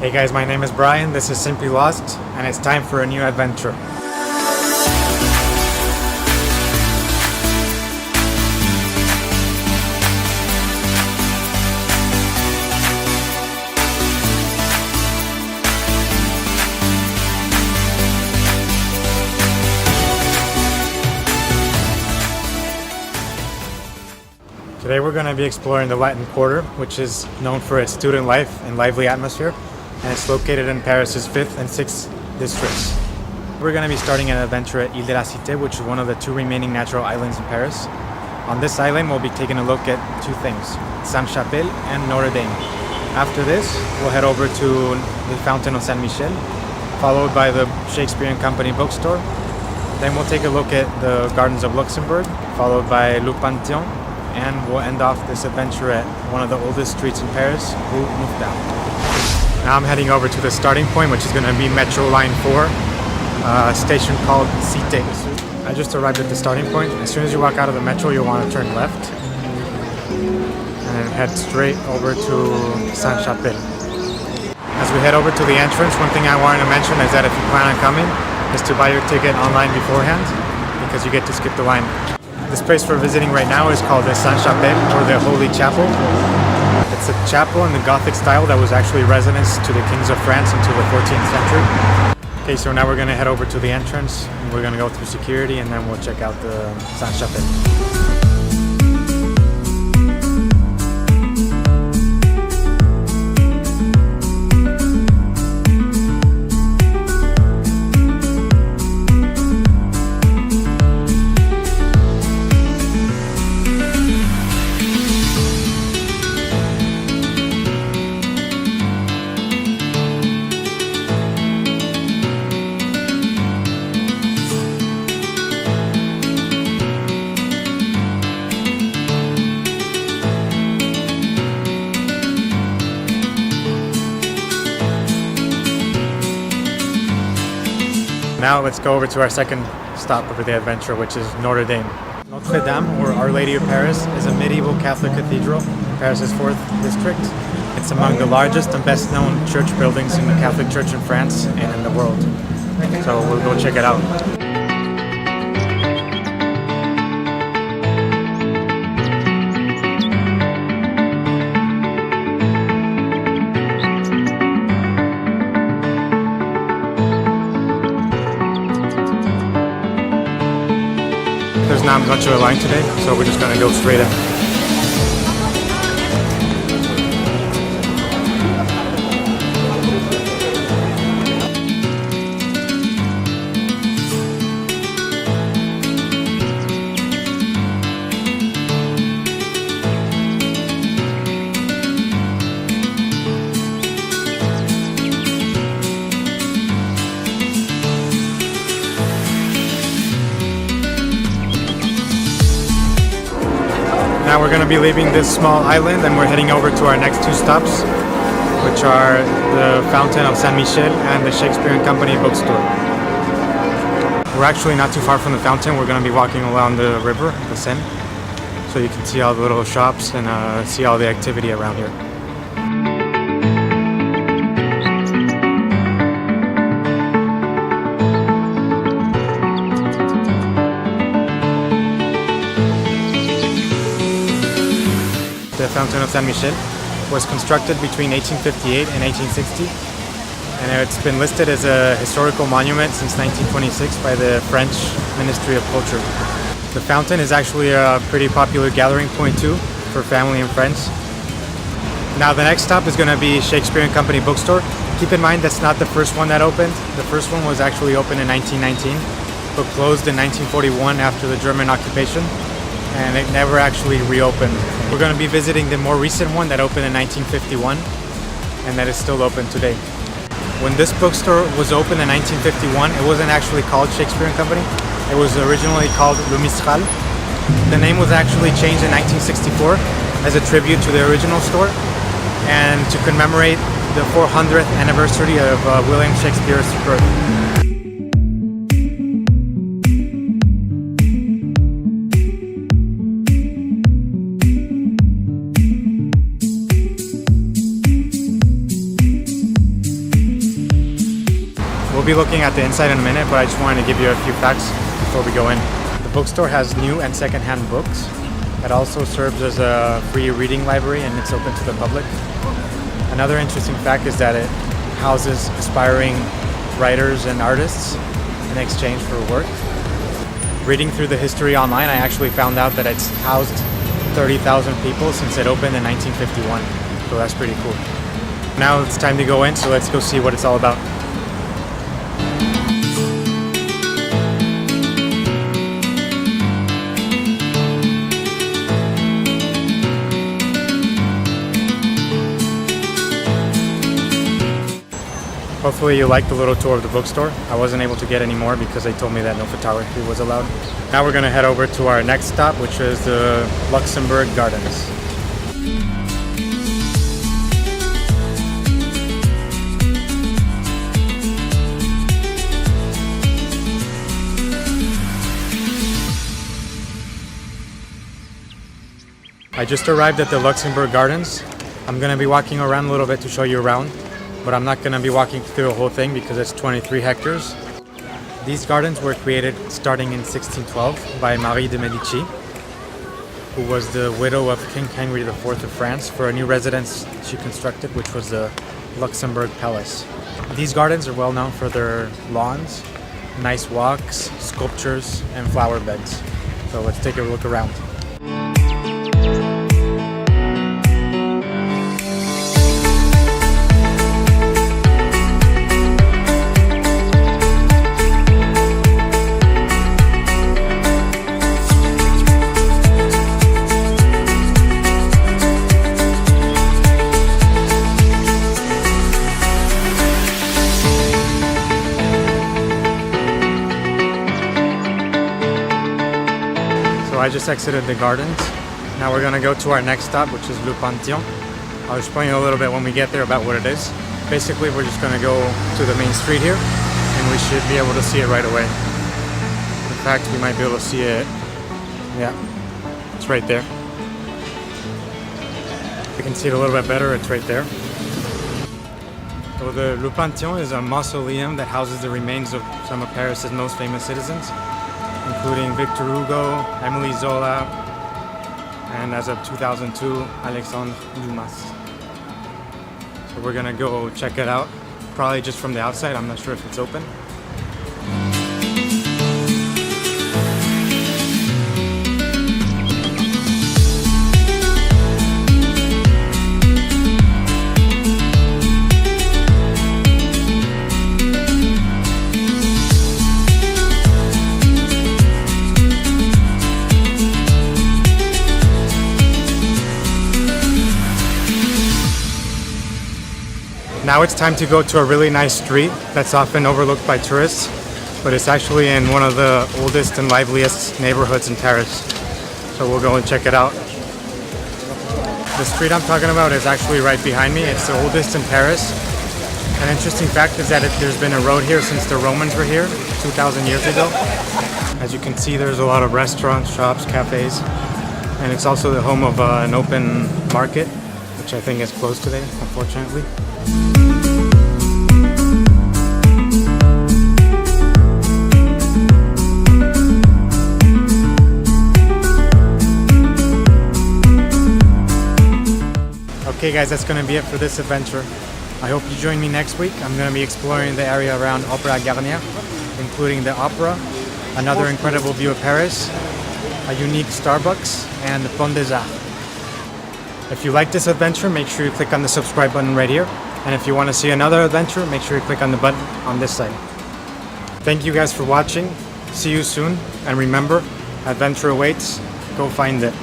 Hey guys, my name is Brian, this is Simply Lost, and it's time for a new adventure. Today we're going to be exploring the Latin Quarter, which is known for its student life and lively atmosphere, and it's located in Paris's 5th and 6th districts. We're going to be starting an adventure at Ile de la Cité, which is one of the 2 remaining natural islands in Paris. On this island we'll be taking a look at 2 things, Sainte-Chapelle and Notre-Dame. After this, we'll head over to the Fontaine St. Michel, followed by the Shakespeare Company Bookstore. Then we'll take a look at the Gardens of Luxembourg, followed by Le Panthéon, and we'll end off this adventure at one of the oldest streets in Paris, Rue Mouffetard. Now I'm heading over to the starting point, which is going to be Metro Line 4, a station called Cité. I just arrived at the starting point. As soon as you walk out of the metro, you'll want to turn left and then head straight over to Sainte-Chapelle. As we head over to the entrance, one thing I wanted to mention is that if you plan on coming, is to buy your ticket online beforehand, because you get to skip the line. This place we're visiting right now is called the Sainte-Chapelle, or the Holy Chapel. It's a chapel in the Gothic style that was actually residence to the kings of France until the 14th century. Okay, so now we're going to head over to the entrance, and we're going to go through security, and then we'll check out the Sainte-Chapelle. Now let's go over to our second stop of the adventure, which is Notre-Dame. Notre-Dame, or Our Lady of Paris, is a medieval Catholic cathedral in Paris's 4th district. It's among the largest and best known church buildings in the Catholic Church in France and in the world. So we'll go check it out. There's not much of a line today, so we're just going to go straight in. Now we're going to be leaving this small island and we're heading over to our next 2 stops, which are the Fontaine St. Michel and the Shakespeare Company Bookstore. We're actually not too far from the fountain. We're going to be walking along the river, the Seine, so you can see all the little shops and see all the activity around here. The Fontaine St. Michel was constructed between 1858 and 1860, and it's been listed as a historical monument since 1926 by the French Ministry of Culture. The fountain is actually a pretty popular gathering point too for family and friends. Now the next stop is going to be Shakespeare Company Bookstore. Keep in mind that's not the first one that opened. The first one was actually opened in 1919, but closed in 1941 after the German occupation, and it never actually reopened. We're going to be visiting the more recent one that opened in 1951 and that is still open today. When this bookstore was opened in 1951, it wasn't actually called Shakespeare & Company. It was originally called Rue Mouffetard. The name was actually changed in 1964 as a tribute to the original store and to commemorate the 400th anniversary of William Shakespeare's birth. We'll be looking at the inside in a minute, but I just wanted to give you a few facts before we go in. The bookstore has new and second-hand books. It also serves as a free reading library and it's open to the public. Another interesting fact is that it houses aspiring writers and artists in exchange for work. Reading through the history online, I actually found out that it's housed 30,000 people since it opened in 1951. So that's pretty cool. Now it's time to go in, so let's go see what it's all about. Hopefully you liked the little tour of the bookstore. I wasn't able to get any more because they told me that no photography was allowed. Now we're going to head over to our next stop, which is the Luxembourg Gardens. I just arrived at the Luxembourg Gardens. I'm going to be walking around a little bit to show you around, but I'm not going to be walking through the whole thing because it's 23 hectares. These gardens were created starting in 1612 by Marie de Medici, who was the widow of King Henry IV of France, for a new residence she constructed, which was the Luxembourg Palace. These gardens are well known for their lawns, nice walks, sculptures, and flower beds. So let's take a look around. I just exited the gardens. Now we're gonna go to our next stop, which is Le Panthéon. I'll explain a little bit when we get there about what it is. Basically, we're just gonna go to the main street here, and we should be able to see it right away. In fact, we might be able to see it. Yeah, it's right there. We can see it a little bit better. It's right there. So the Le Panthéon is a mausoleum that houses the remains of some of Paris's most famous citizens, including Victor Hugo, Émile Zola, and as of 2002, Alexandre Dumas. So we're gonna go check it out, probably just from the outside. I'm not sure if it's open. Now it's time to go to a really nice street that's often overlooked by tourists, but it's actually in one of the oldest and liveliest neighborhoods in Paris. So we'll go and check it out. The street I'm talking about is actually right behind me. It's the oldest in Paris. An interesting fact is that there's been a road here since the Romans were here 2,000 years ago. As you can see, there's a lot of restaurants, shops, cafes, and it's also the home of an open market, which I think is closed today, unfortunately. Okay guys, that's going to be it for this adventure. I hope you join me next week. I'm going to be exploring the area around Opéra Garnier, including the opera, another incredible view of Paris, a unique Starbucks, and the Pont des Arts. If you like this adventure, make sure you click on the subscribe button right here. And if you want to see another adventure, make sure you click on the button on this side. Thank you guys for watching. See you soon. And remember, adventure awaits. Go find it.